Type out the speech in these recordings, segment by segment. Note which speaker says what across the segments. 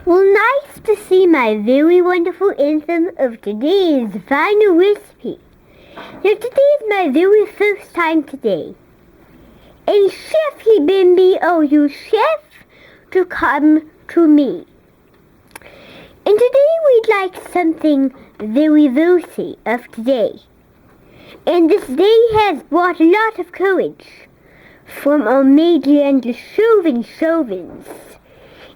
Speaker 1: Well, nice to see my very wonderful anthem of today's final recipe. Now, today is my very first time today. And Chef, he been me, oh, you chef, to come to me. And today we'd like something very rosy of today. And this day has brought a lot of courage from our major and the Chauvins.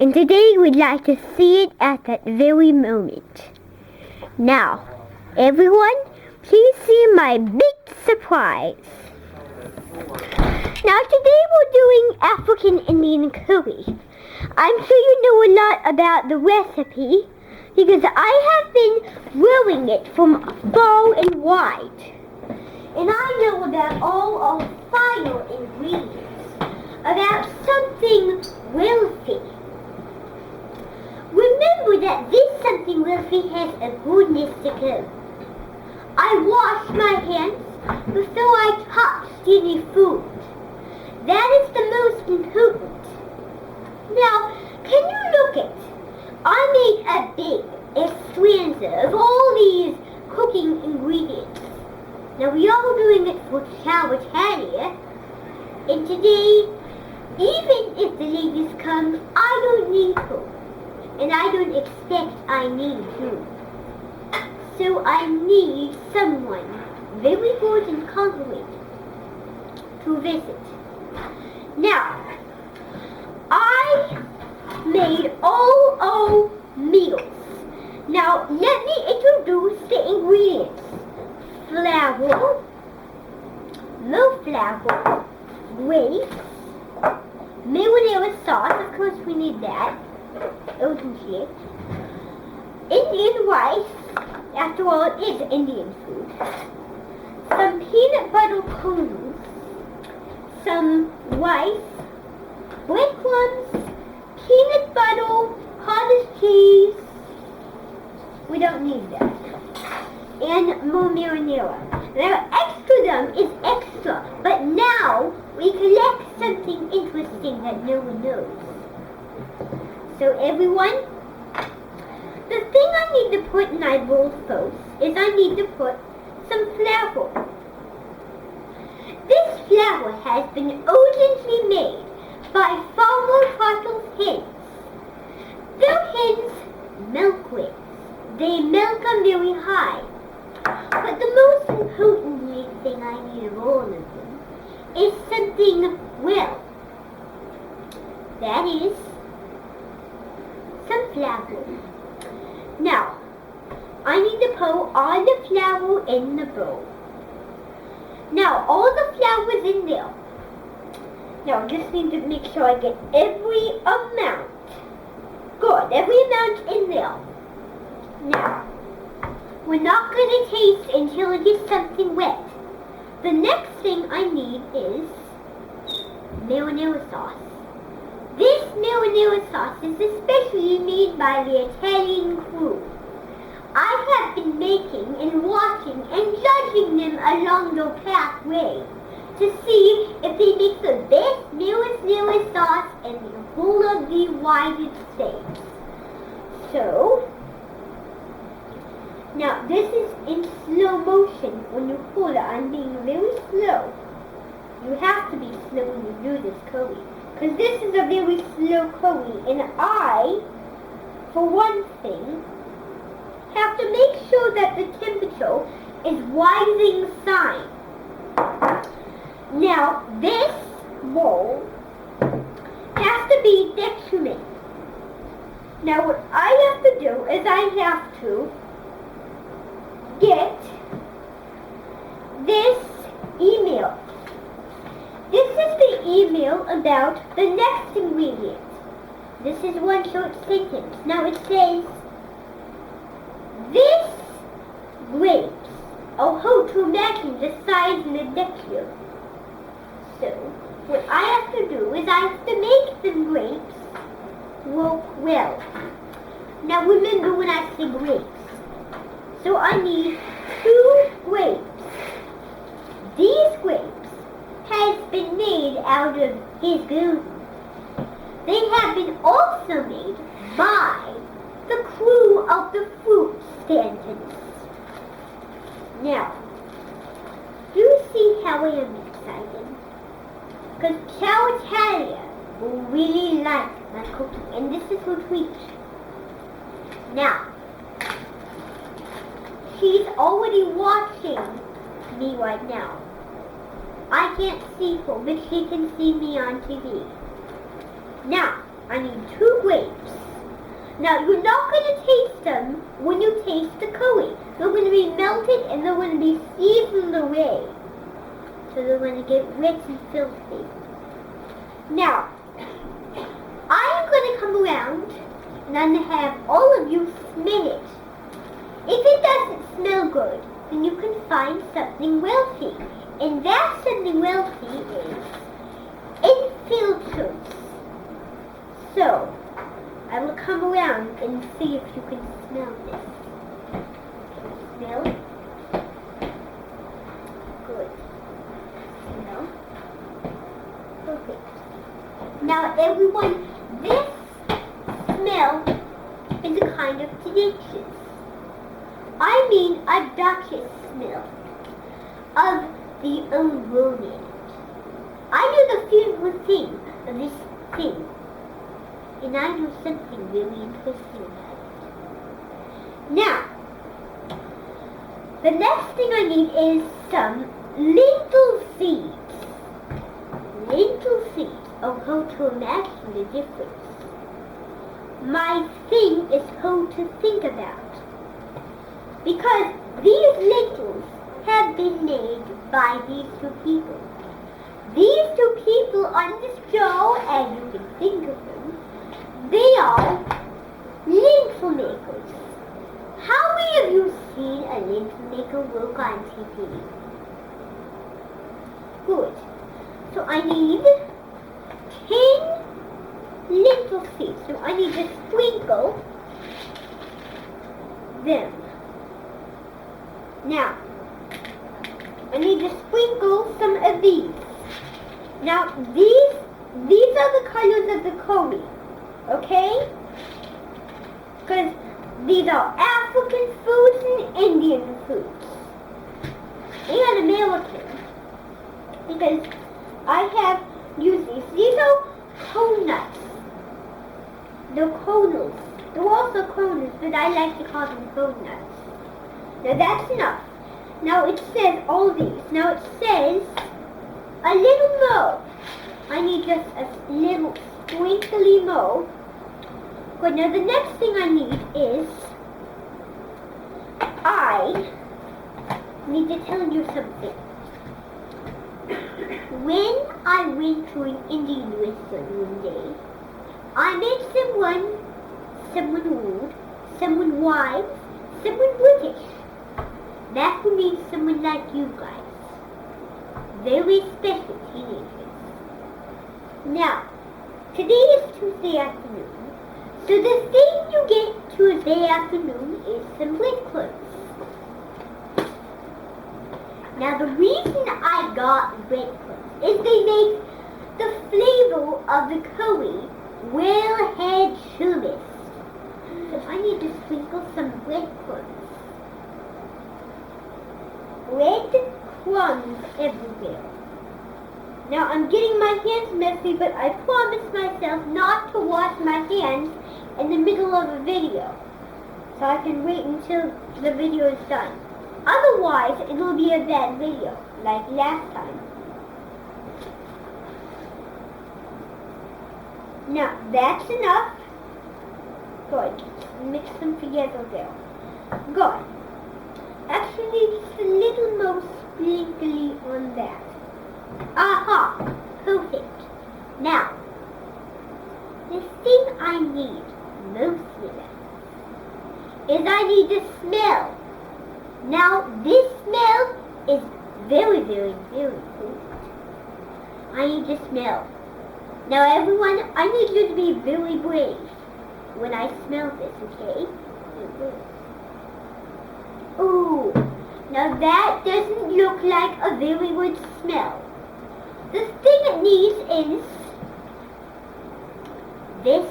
Speaker 1: And today we'd like to see it at that very moment. Now, everyone, please see my big surprise. Now today we're doing African Indian curry. I'm sure you know a lot about the recipe because I have been growing it from far and wide. And I know about all our final ingredients, about something wealthy. Remember that this something wealthy has a goodness to go. I wash my hands before I touch any food. That is the most important. Now, can you look at? I made a big extravaganza of all these cooking ingredients. Now we are doing it for Chowitalia, and today, even if the ladies come, I don't need food. And I don't expect I need food. So I need someone very good and competent to visit. Now, I made all our meals. Now, let me introduce the ingredients. Flour, low flour, grapes, marinara sauce, of course we need that. Ocean shaped. Indian rice, after all it is Indian food. Some peanut butter kernels, some rice, breadcrumbs, peanut butter, cottage cheese. We don't need that. And more marinara. Now extra is extra, but now we collect something interesting that no one knows. So everyone, the thing I need to put in my bowl first is I need to put some flour. This flour has been urgently made by Farmer Turtle's hens. Their hens milk rings. They milk them very high. But the most important thing I need of all of them is something, well, that is some flour. Now, I need to pour all the flour in the bowl. Now, all the flour is in there. Now, I just need to make sure I get every amount. Good, every amount in there. Now, we're not going to taste until it gets something wet. The next thing I need is marinara sauce. This marinara sauce is especially made by the Italian crew. I have been making and watching and judging them along their pathway to see if they make the best marinara sauce in the whole of the United States. So, now this is in slow motion. When you pull it, I'm being very slow. You have to be slow when you do this curry. Because this is a very slow curry, and I, for one thing, have to make sure that the temperature is rising sign. Now, this bowl has to be detriment. Now, what I have to do is I have to get this email. This is the email about the next ingredient. This is one short sentence. Now it says, this grapes are how to imagine the size and the texture. So, what I have to do is I have to make the grapes work well. Now remember when I say grapes. So I need 2 grapes. These grapes has been made out of his gluten. They have been also made by true of the fruit sentence. Now, do you see how I am excited? Because Chow Italia will really like my cookie, and this is her tweet. Now, she's already watching me right now. I can't see her, but she can see me on TV. Now, I need 2 grapes. Now, you're not going to taste them when you taste the curry. They're going to be melted and they're going to be seasoned away. So they're going to get rich and filthy. Now, I'm going to come around and I'm going to have all of you smell it. If it doesn't smell good, then you can find something wealthy. And that something wealthy is infiltrants. So, I will come around and see if you can smell this. Smell? Good. Smell? Perfect. Now everyone, this smell is a kind of delicious. I mean a duchess smell of the unruly. I know the favorite thing of this thing. And I know something really interesting about it. Now, the next thing I need is some lentil seeds. Lentil seeds. Oh, how to imagine the difference. My thing is how to think about. Because these lentils have been made by these 2 people. These 2 people on this show, and you can think of them, they are lentil makers. How many of you seen a lentil maker work on TV? Good. So I need 10 lentil seeds. So I need to sprinkle them. Now, I need to sprinkle some of these. Now, these are the colors of the curry. Okay? Because these are African foods and Indian foods. And American. Because I have used these. These are coconuts. They're kernels. They're also kernels, but I like to call them coconuts. Now that's enough. Now it says all these. Now it says a little more. I need just a little sprinkly more. Good, now the next thing I need is, I need to tell you something. When I went to an Indian restaurant one day, I met someone rude, someone wise, someone British. That would mean someone like you guys. Very special teenagers. Now, today is Tuesday afternoon. So the thing you get Tuesday afternoon is some breadcrumbs. Now the reason I got breadcrumbs is they make the flavor of the curry well-head sharpest. So I need to sprinkle some breadcrumbs. Breadcrumbs everywhere. Now I'm getting my hands messy, but I promised myself not to wash my hands in the middle of a video. So I can wait until the video is done. Otherwise, it will be a bad video, like last time. Now, that's enough. Good. Mix them together there. Good. Actually, just a little more sprinkly on that. Aha! Perfect. Now, the thing I need mostly is I need to smell. Now, this smell is very, very, very important. I need to smell. Now, everyone, I need you to be very brave when I smell this, okay? Ooh, now that doesn't look like a very good smell. The thing it needs is this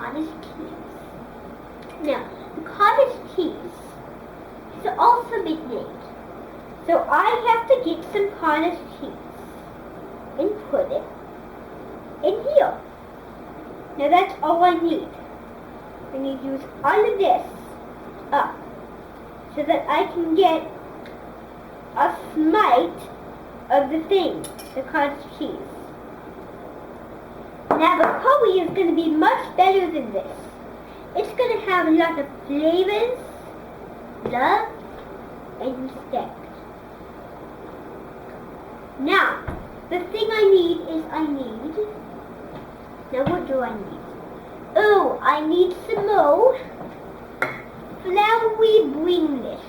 Speaker 1: cottage cheese. Now, the cottage cheese has also been made. So I have to get some cottage cheese and put it in here. Now that's all I need. I need to use all of this up so that I can get a smite of the thing, the cottage cheese. Now the curry is going to be much better than this. It's going to have a lot of flavors, love, and respect. Now, the thing I need is now what do I need? Oh, I need some more floury bringlish.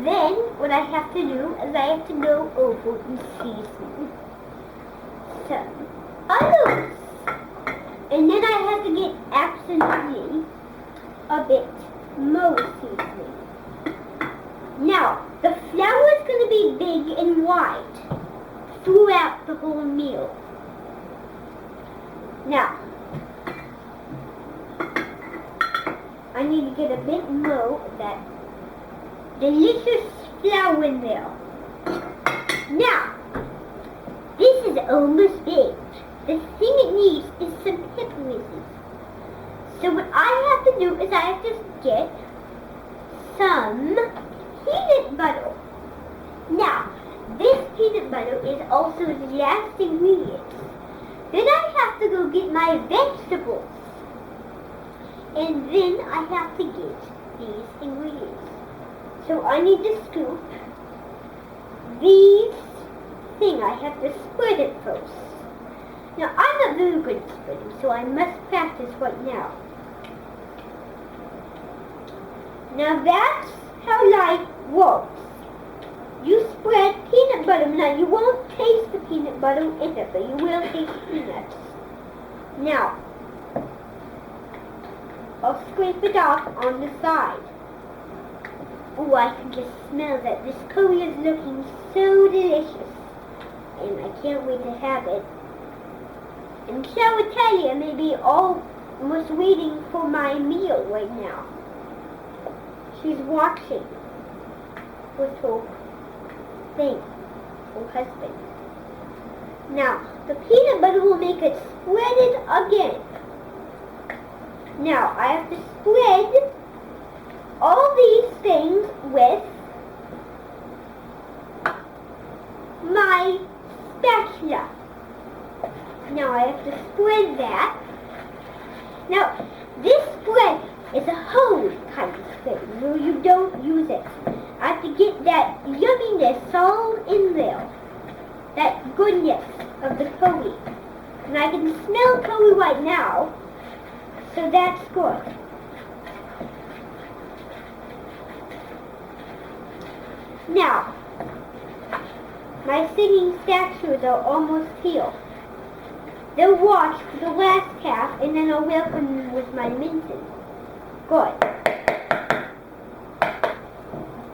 Speaker 1: Then, what I have to do is I have to go over and season some olives. And then I have to get absolutely a bit more seasoning. Now, the flour is going to be big and wide throughout the whole meal. Now, I need to get a bit more of that delicious flour in there. Now, this is almost baked. The thing it needs is some pepperies. So what I have to do is I have to get some peanut butter. Now, this peanut butter is also the last ingredient. Then I have to go get my vegetables. And then I have to get these ingredients. So I need to scoop these thing. I have to spread it first. Now, I'm not very good at spreading, so I must practice right now. Now, that's how life works. You spread peanut butter. Now, you won't taste the peanut butter in it, but you will taste peanuts. Now, I'll scrape it off on the side. Oh, I can just smell that. This curry is looking so delicious. And I can't wait to have it. And so I tell you, I may be almost waiting for my meal right now. She's watching with her thing, her husband. Now, the peanut butter will make it spread it again. Now, I have to spread all these things with my spatula. Now, I have to spread that. Now, this spread is a whole kind of spread. No, you don't use it. I have to get that yumminess all in there. That goodness of the curry. And I can smell curry right now. So that's good. Now, my singing statues are almost here. They'll watch for the last half, and then I'll welcome them with my minton. Good.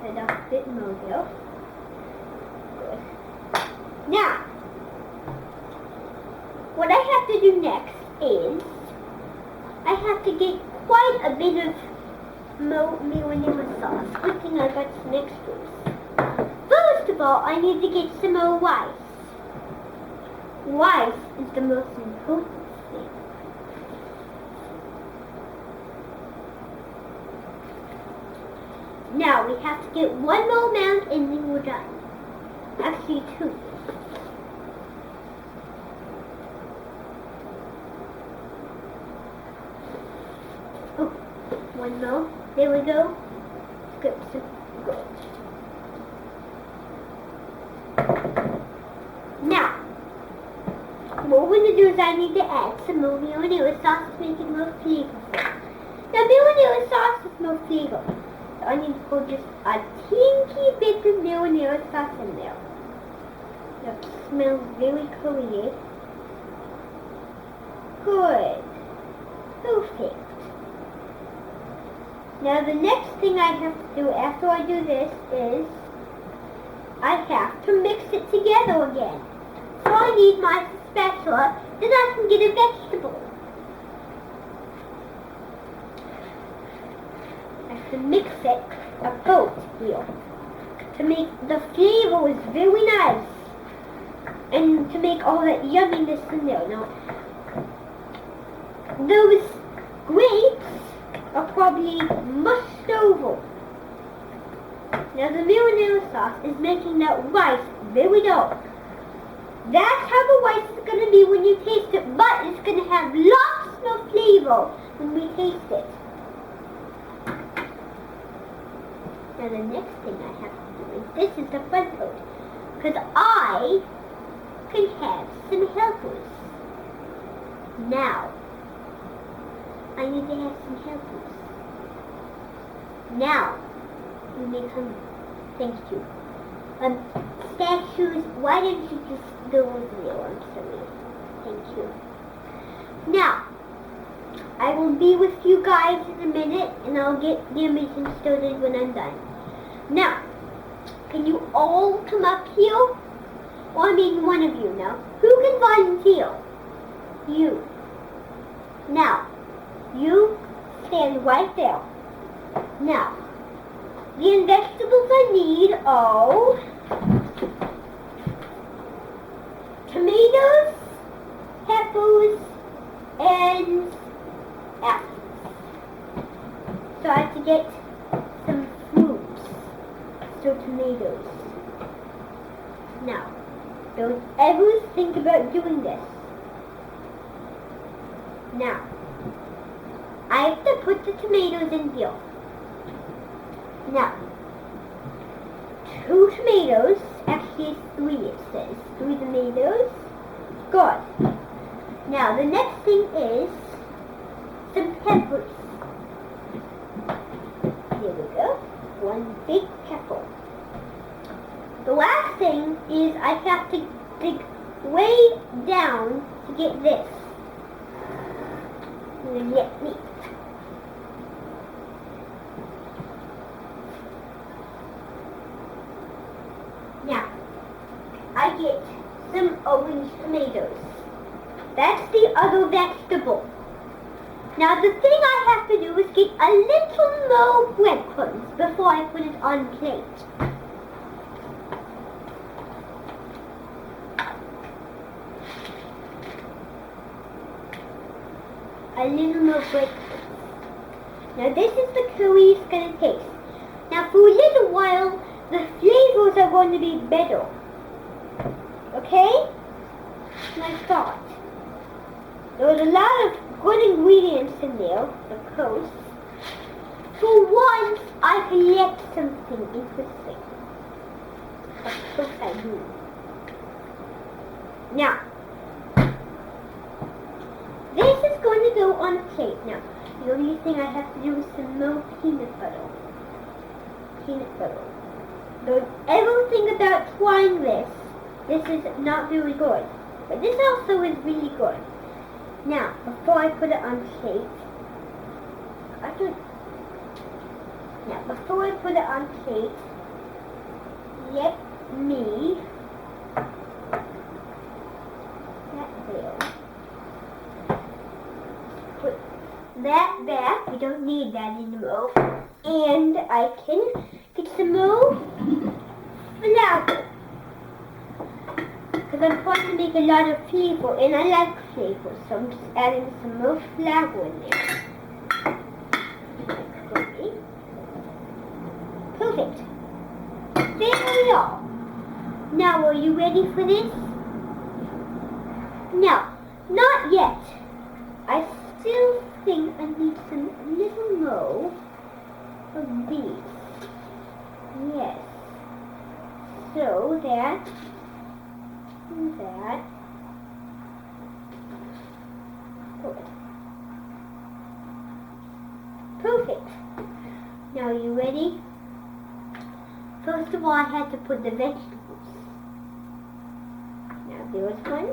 Speaker 1: Set up a bit more there. Good. Now, what I have to do next is I have to get quite a bit of marinara sauce. Good thing I got some extras. First of all, I need to get some more rice. Rice is the most important thing. Now, we have to get one more amount and then we're done. Actually, two. Oh, one more. There we go. Good. Good. Now, what we're going to do is I need to add some more marinara sauce to make it more flavorful. Now, marinara sauce is more flavorful. So I need to put just a teeny bit of marinara sauce in there. That smells very curry. Good. Perfect. Now, the next thing I have to do after I do this is I have to mix it together again. So I need my spatula, then I can get a vegetable. to mix it about here to make the flavors very nice and to make all that yumminess in there. Now, those grapes are probably mushed over. Now the marinara sauce is making that rice very dark. That's how the rice is going to be when you taste it, but it's going to have lots of flavor when we taste it. Now the next thing I have to do is, this is the fun part, because I can have some helpers. Now, I need to have some helpers. Now, you may come. Thank you. Statues, why don't you just go over there? I'm sorry. Thank you. Now, I will be with you guys in a minute, and I'll get the animation started when I'm done. Now, can you all come up here? Well, I mean one of you now. Who can volunteer? You. Now, you stand right there. Now, the vegetables I need are tomatoes, peppers, and apples. So I have to get some fruits. So tomatoes. Now, don't ever think about doing this. Now, I have to put the tomatoes in here. Now, 2 tomatoes, actually 3 it says. 3 tomatoes. Good. Now, the next thing is some peppers. Here we go. 1 big pepper. The last thing is I have to dig way down to get this. And get meat. Now, I get some orange tomatoes. That's the other vegetable. Now the thing I have to do is get a little more breadcrumbs before I put it on plate. A little more breadcrumbs. Now this is the curry it's going to taste. Now for a little while, the flavors are going to be better. Okay? My thought. There was a lot of good ingredients in there, of course. For once, I collect something interesting. Of course I do. Now, this is going to go on a plate. Now, the only thing I have to do is some more peanut butter. Peanut butter. Don't ever think about trying this. This is not very good. But this also is really good. Now, before I put it on plate, before I put it on plate, let me put that back. We don't need that anymore. And I can get some more flour. Because I'm trying to make a lot of flavor, and I like flavor, so I'm just adding some more flour in there. Okay. Perfect. There we are. Now, are you ready for this? No, not yet. I still think I need some little more of these. Yes. So that. Good. Perfect. Now, are you ready? First of all, I had to put the vegetables. Now, there's one.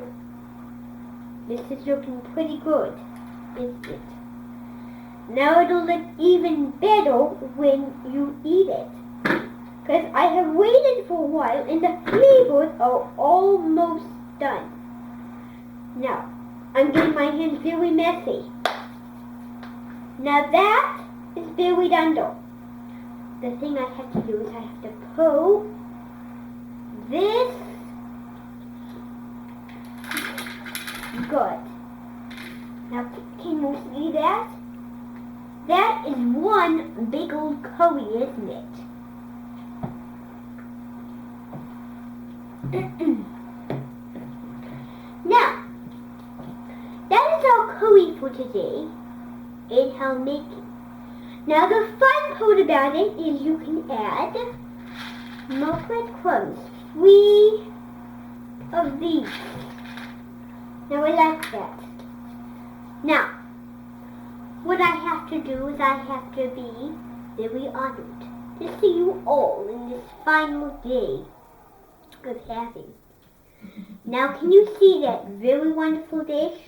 Speaker 1: This is looking pretty good, isn't it? Now it'll look even better when you eat it. Because I have waited for a while and the flavors are almost done. Now, I'm getting my hands very messy. Now that is buried under. the thing I have to do is I have to pull this. Good. Now, can you see that? That is one big old curry, isn't it? Now, that is our curry for today and how make it. Now, the fun part about it is you can add more breadcrumbs. 3 of these. Now, I like that. Now, what I have to do is I have to be very honored to see you all in this final day of having. Now, can you see that very wonderful dish?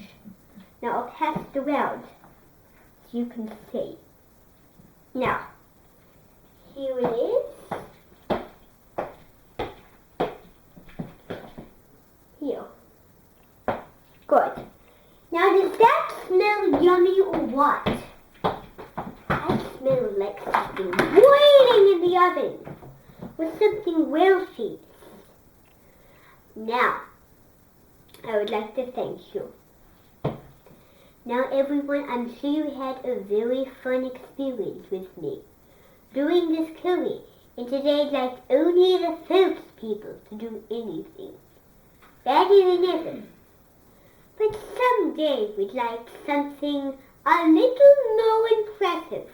Speaker 1: Now, I'll pass it around so you can see. Now, here it is. Here. Good. Now, does that smell yummy or what? I smell like something boiling in the oven with something well seasoned. Now, I would like to thank you. Now, everyone, I'm sure you had a very fun experience with me doing this curry. And today, I'd like only the first people to do anything. Better than ever. But someday we'd like something a little more impressive.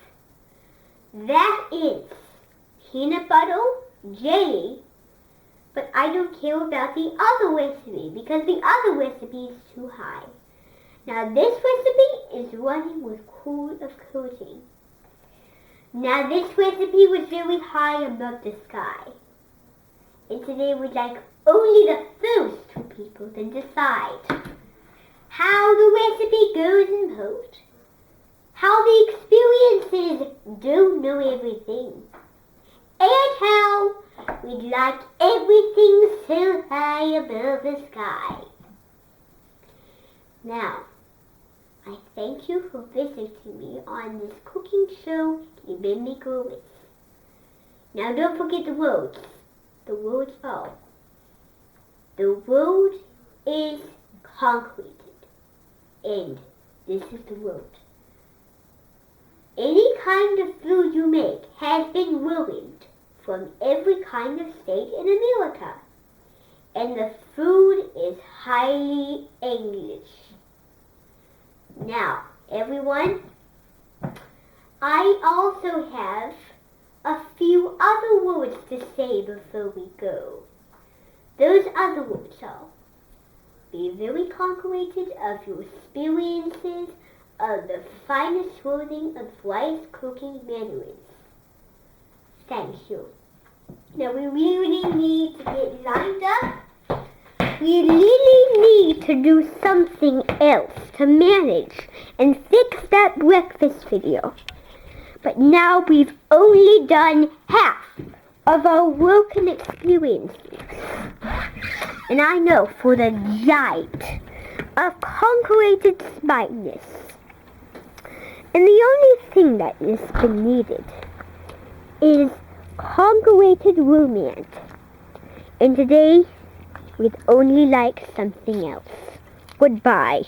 Speaker 1: That is peanut butter, jelly, but I don't care about the other recipe because the other recipe is too high. Now this recipe is running with cool of coating. Now this recipe was very high above the sky. And today we'd like only the first 2 people to decide how the recipe goes in post, how the experiences don't know everything, and how we'd like everything so high above the sky. Now, I thank you for visiting me on this cooking show you made me go with. Now don't forget the words. The words are, the road is concreted, and this is the road. Any kind of food you make has been ruined from every kind of state in America, and the food is highly English. Now, everyone, I also have a few other words to say before we go. Those other words are, be very concreted of your experiences of the finest learning of rice cooking mandarins. Thank you. Now we really need to get lined up. We really need to do something else to manage and fix that breakfast video. But now we've only done half of our work and experiences. And I know for the giant of concreted smartness. And the only thing that is needed is concreted romance. And today, we'd only like something else. Goodbye.